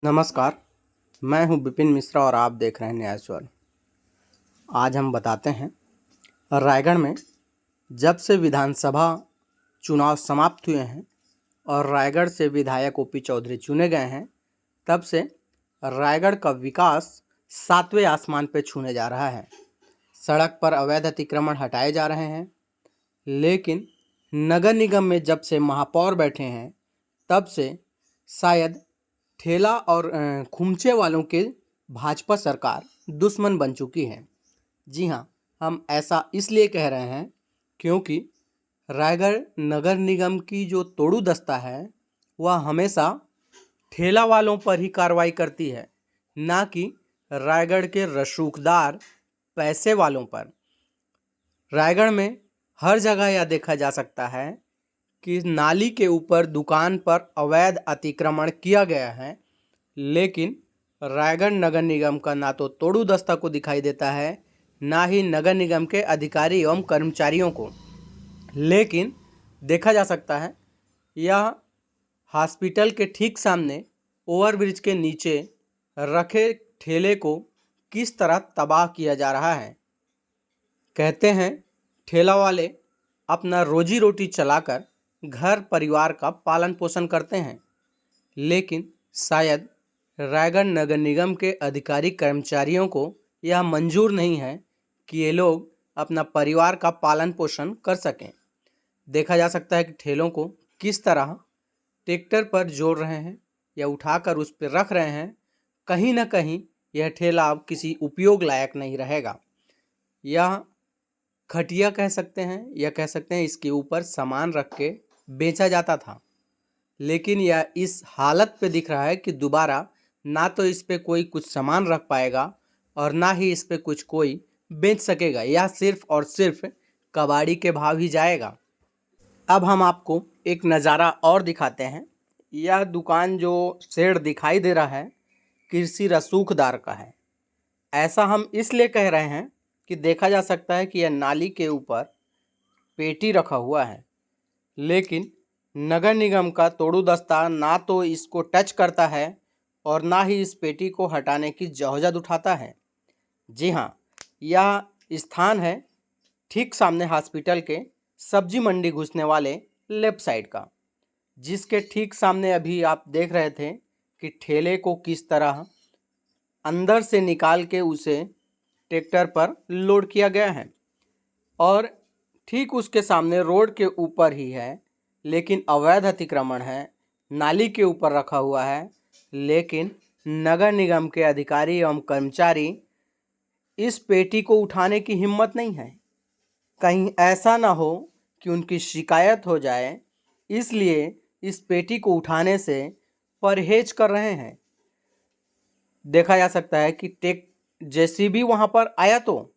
नमस्कार, मैं हूं विपिन मिश्रा और आप देख रहे हैं न्याय स्वर। आज हम बताते हैं रायगढ़ में जब से विधानसभा चुनाव समाप्त हुए हैं और रायगढ़ से विधायक ओपी चौधरी चुने गए हैं, तब से रायगढ़ का विकास 7वें आसमान पर छूने जा रहा है। सड़क पर अवैध अतिक्रमण हटाए जा रहे हैं, लेकिन नगर निगम में जब से महापौर बैठे हैं तब से शायद ठेला और खुमचे वालों के भाजपा सरकार दुश्मन बन चुकी है। जी हाँ, हम ऐसा इसलिए कह रहे हैं क्योंकि रायगढ़ नगर निगम की जो तोड़ू दस्ता है वह हमेशा ठेला वालों पर ही कार्रवाई करती है, ना कि रायगढ़ के रसूखदार पैसे वालों पर। रायगढ़ में हर जगह यह देखा जा सकता है कि नाली के ऊपर दुकान पर अवैध अतिक्रमण किया गया है, लेकिन रायगढ़ नगर निगम का ना तो तोड़ू दस्ता को दिखाई देता है, ना ही नगर निगम के अधिकारी एवं कर्मचारियों को। लेकिन देखा जा सकता है यह हॉस्पिटल के ठीक सामने ओवरब्रिज के नीचे रखे ठेले को किस तरह तबाह किया जा रहा है। कहते हैं ठेला वाले अपना रोजी रोटी चलाकर घर परिवार का पालन पोषण करते हैं, लेकिन शायद रायगढ़ नगर निगम के अधिकारी कर्मचारियों को यह मंजूर नहीं है कि ये लोग अपना परिवार का पालन पोषण कर सकें। देखा जा सकता है कि ठेलों को किस तरह ट्रैक्टर पर जोड़ रहे हैं या उठाकर उस पर रख रहे हैं। कहीं ना कहीं यह ठेला अब किसी उपयोग लायक नहीं रहेगा। यह खटिया कह सकते हैं या कह सकते हैं इसके ऊपर सामान रख के बेचा जाता था, लेकिन यह इस हालत पे दिख रहा है कि दोबारा ना तो इस पे कोई कुछ सामान रख पाएगा और ना ही इस पे कुछ कोई बेच सकेगा। यह सिर्फ और सिर्फ कबाड़ी के भाव ही जाएगा। अब हम आपको एक नज़ारा और दिखाते हैं। यह दुकान जो शेड दिखाई दे रहा है कृषि रसूखदार का है। ऐसा हम इसलिए कह रहे हैं कि देखा जा सकता है कि यह नाली के ऊपर पेटी रखा हुआ है, लेकिन नगर निगम का तोड़ू दस्ता ना तो इसको टच करता है और ना ही इस पेटी को हटाने की जहज़त उठाता है। जी हाँ, यह स्थान है ठीक सामने हॉस्पिटल के सब्जी मंडी घुसने वाले लेफ्ट साइड का, जिसके ठीक सामने अभी आप देख रहे थे कि ठेले को किस तरह अंदर से निकाल के उसे ट्रैक्टर पर लोड किया गया है। और ठीक उसके सामने रोड के ऊपर ही है, लेकिन अवैध अतिक्रमण है, नाली के ऊपर रखा हुआ है, लेकिन नगर निगम के अधिकारी एवं कर्मचारी इस पेटी को उठाने की हिम्मत नहीं है। कहीं ऐसा ना हो कि उनकी शिकायत हो जाए, इसलिए इस पेटी को उठाने से परहेज कर रहे हैं। देखा जा सकता है कि जेसीबी वहाँ पर आया तो,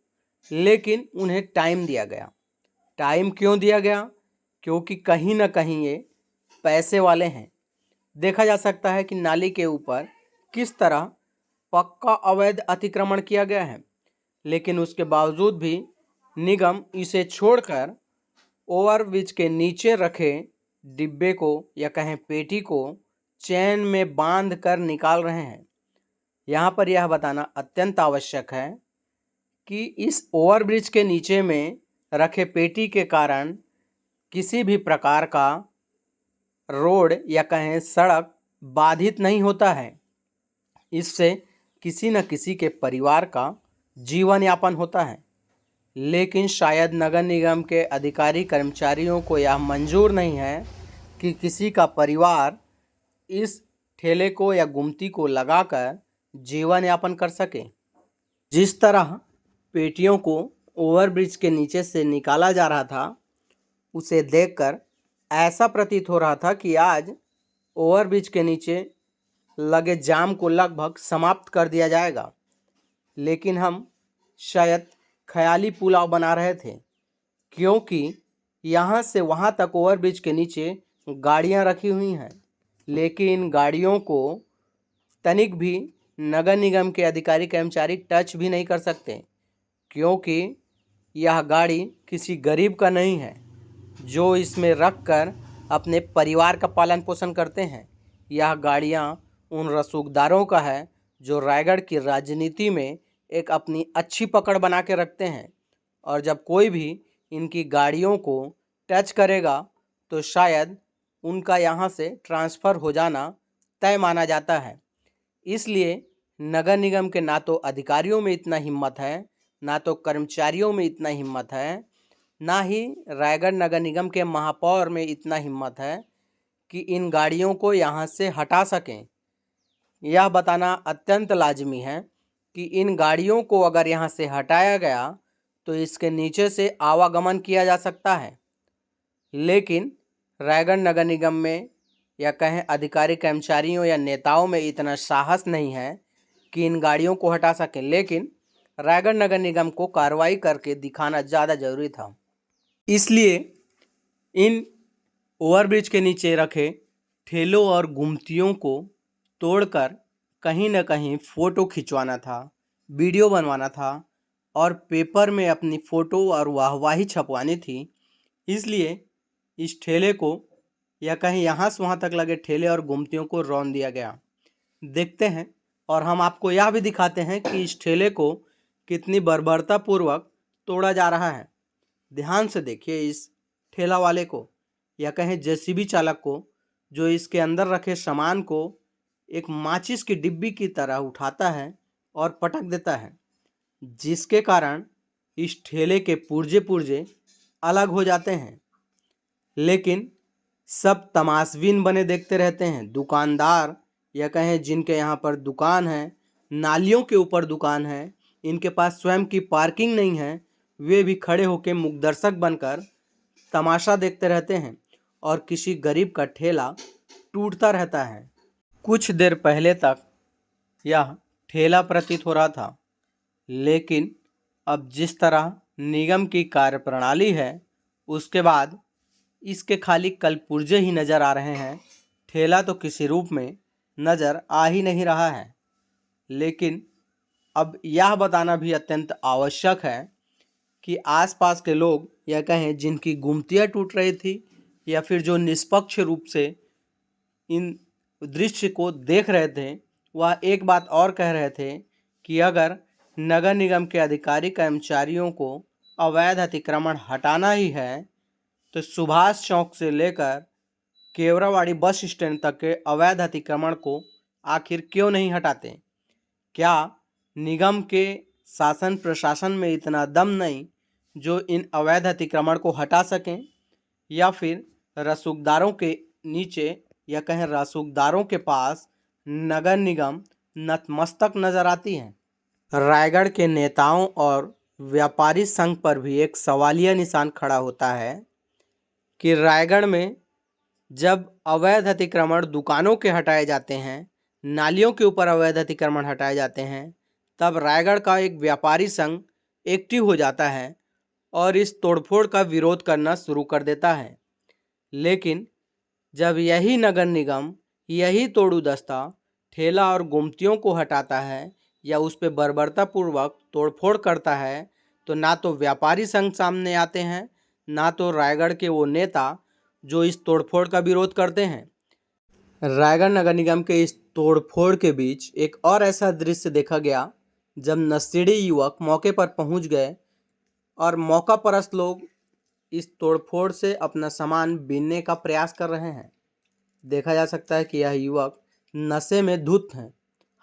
लेकिन उन्हें टाइम दिया गया। टाइम क्यों दिया गया? क्योंकि कहीं ना कहीं ये पैसे वाले हैं। देखा जा सकता है कि नाली के ऊपर किस तरह पक्का अवैध अतिक्रमण किया गया है, लेकिन उसके बावजूद भी निगम इसे छोड़कर ओवरब्रिज के नीचे रखे डिब्बे को या कहें पेटी को चैन में बांध कर निकाल रहे हैं। यहाँ पर यह बताना अत्यंत आवश्यक है कि इस ओवरब्रिज के नीचे में रखे पेटी के कारण किसी भी प्रकार का रोड या कहें सड़क बाधित नहीं होता है। इससे किसी न किसी के परिवार का जीवन यापन होता है, लेकिन शायद नगर निगम के अधिकारी कर्मचारियों को यह मंजूर नहीं है कि किसी का परिवार इस ठेले को या गुमती को लगाकर जीवन यापन कर सके। जिस तरह पेटियों को ओवरब्रिज के नीचे से निकाला जा रहा था, उसे देखकर ऐसा प्रतीत हो रहा था कि आज ओवरब्रिज के नीचे लगे जाम को लगभग समाप्त कर दिया जाएगा। लेकिन हम शायद ख्याली पुलाव बना रहे थे, क्योंकि यहाँ से वहाँ तक ओवरब्रिज के नीचे गाड़ियाँ रखी हुई हैं, लेकिन गाड़ियों को तनिक भी नगर निगम के अधिकारी कर्मचारी टच भी नहीं कर सकते, क्योंकि यह गाड़ी किसी गरीब का नहीं है जो इसमें रख कर अपने परिवार का पालन पोषण करते हैं। यह गाड़ियाँ उन रसूखदारों का है जो रायगढ़ की राजनीति में एक अपनी अच्छी पकड़ बना के रखते हैं, और जब कोई भी इनकी गाड़ियों को टच करेगा तो शायद उनका यहाँ से ट्रांसफ़र हो जाना तय माना जाता है। इसलिए नगर निगम के ना तो अधिकारियों में इतना हिम्मत है, ना तो कर्मचारियों में इतना हिम्मत है, ना ही रायगढ़ नगर निगम के महापौर में इतना हिम्मत है कि इन गाड़ियों को यहाँ से हटा सकें। यह बताना अत्यंत लाजमी है कि इन गाड़ियों को अगर यहाँ से हटाया गया तो इसके नीचे से आवागमन किया जा सकता है, लेकिन रायगढ़ नगर निगम में या कहें अधिकारी कर्मचारियों या नेताओं में इतना साहस नहीं है कि इन गाड़ियों को हटा सकें। लेकिन रायगढ़ नगर निगम को कार्रवाई करके दिखाना ज़्यादा ज़रूरी था। इसलिए इन ओवरब्रिज के नीचे रखे ठेलों और गुमतियों को तोड़कर कहीं न कहीं फ़ोटो खिंचवाना था, वीडियो बनवाना था और पेपर में अपनी फ़ोटो और वाहवाही छपवानी थी। इसलिए इस ठेले को या कहीं यहाँ से वहाँ तक लगे ठेले और गुमतियों को रौंद दिया गया। देखते हैं और हम आपको यह भी दिखाते हैं कि इस ठेले को कितनी बर्बरतापूर्वक तोड़ा जा रहा है। ध्यान से देखिए इस ठेला वाले को या कहें जेसीबी चालक को, जो इसके अंदर रखे सामान को एक माचिस की डिब्बी की तरह उठाता है और पटक देता है, जिसके कारण इस ठेले के पुर्जे पुर्जे अलग हो जाते हैं। लेकिन सब तमाशबीन बने देखते रहते हैं। दुकानदार या कहें जिनके यहाँ पर दुकान है, नालियों के ऊपर दुकान है, इनके पास स्वयं की पार्किंग नहीं है, वे भी खड़े होकर मुखदर्शक बनकर तमाशा देखते रहते हैं और किसी गरीब का ठेला टूटता रहता है। कुछ देर पहले तक यह ठेला प्रतीत हो रहा था, लेकिन अब जिस तरह निगम की कार्यप्रणाली है उसके बाद इसके खाली कलपुर्जे ही नज़र आ रहे हैं। ठेला तो किसी रूप में नज़र आ ही नहीं रहा है। लेकिन अब यह बताना भी अत्यंत आवश्यक है कि आसपास के लोग या कहें जिनकी गुमतियाँ टूट रही थी या फिर जो निष्पक्ष रूप से इन दृश्य को देख रहे थे, वह एक बात और कह रहे थे कि अगर नगर निगम के अधिकारी कर्मचारियों को अवैध अतिक्रमण हटाना ही है तो सुभाष चौक से लेकर केवरावाड़ी बस स्टैंड तक के अवैध अतिक्रमण को आखिर क्यों नहीं हटाते? क्या निगम के शासन प्रशासन में इतना दम नहीं जो इन अवैध अतिक्रमण को हटा सकें, या फिर रसूखदारों के नीचे या कहें रसूखदारों के पास नगर निगम नतमस्तक नजर आती है? रायगढ़ के नेताओं और व्यापारी संघ पर भी एक सवालिया निशान खड़ा होता है कि रायगढ़ में जब अवैध अतिक्रमण दुकानों के हटाए जाते हैं, नालियों के ऊपर अवैध अतिक्रमण हटाए जाते हैं, तब रायगढ़ का एक व्यापारी संघ एक्टिव हो जाता है और इस तोड़फोड़ का विरोध करना शुरू कर देता है। लेकिन जब यही नगर निगम, यही तोड़ू दस्ता ठेला और गुमतियों को हटाता है या उस पर बर्बरतापूर्वक तोड़फोड़ करता है, तो ना तो व्यापारी संघ सामने आते हैं, ना तो रायगढ़ के वो नेता जो इस तोड़फोड़ का विरोध करते हैं। रायगढ़ नगर निगम के इस तोड़फोड़ के बीच एक और ऐसा दृश्य देखा गया जब नशेड़ी युवक मौके पर पहुंच गए और मौका परस्त लोग इस तोड़फोड़ से अपना सामान बीनने का प्रयास कर रहे हैं। देखा जा सकता है कि यह युवक नशे में धुत हैं।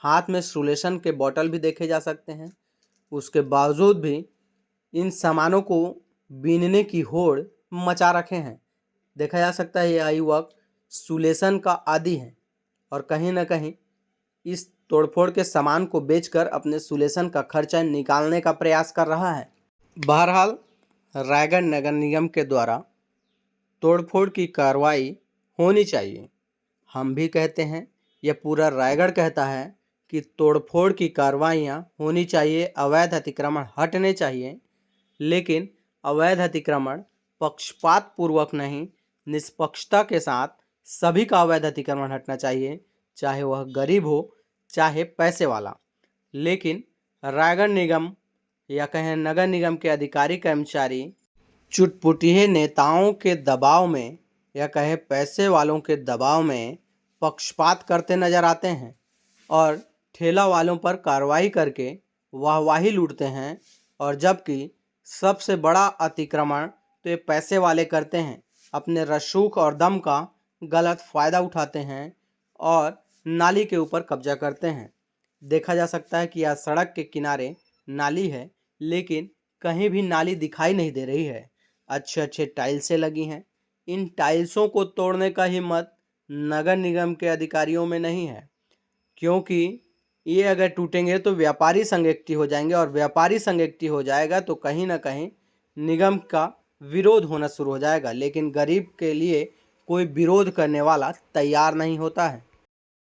हाथ में सुलेशन के बोतल भी देखे जा सकते हैं। उसके बावजूद भी इन सामानों को बीनने की होड़ मचा रखे हैं। देखा जा सकता है यह युवक सुलेशन का आदी है और कहीं ना कहीं इस तोड़फोड़ के सामान को बेचकर अपने सुलेशन का खर्चा निकालने का प्रयास कर रहा है। बहरहाल रायगढ़ नगर निगम के द्वारा तोड़फोड़ की कार्रवाई होनी चाहिए। हम भी कहते हैं, यह पूरा रायगढ़ कहता है कि तोड़फोड़ की कार्रवाइयाँ होनी चाहिए, अवैध अतिक्रमण हटने चाहिए। लेकिन अवैध अतिक्रमण पक्षपात पूर्वक नहीं, निष्पक्षता के साथ सभी का अवैध अतिक्रमण हटना चाहिए, चाहे वह गरीब हो चाहे पैसे वाला। लेकिन रायगढ़ निगम या कहें नगर निगम के अधिकारी कर्मचारी चुटपुटिये नेताओं के दबाव में या कहें पैसे वालों के दबाव में पक्षपात करते नजर आते हैं और ठेला वालों पर कार्रवाई करके वाहवाही लूटते हैं। और जबकि सबसे बड़ा अतिक्रमण तो ये पैसे वाले करते हैं, अपने रसूख और दम का गलत फ़ायदा उठाते हैं और नाली के ऊपर कब्जा करते हैं। देखा जा सकता है कि यह सड़क के किनारे नाली है, लेकिन कहीं भी नाली दिखाई नहीं दे रही है। अच्छे अच्छे टाइल्सें लगी हैं। इन टाइल्सों को तोड़ने का हिम्मत नगर निगम के अधिकारियों में नहीं है, क्योंकि ये अगर टूटेंगे तो व्यापारी संघ एक्टिव हो जाएंगे और व्यापारी संघ एक्टिव हो जाएगा तो कहीं ना कहीं निगम का विरोध होना शुरू हो जाएगा। लेकिन गरीब के लिए कोई विरोध करने वाला तैयार नहीं होता है।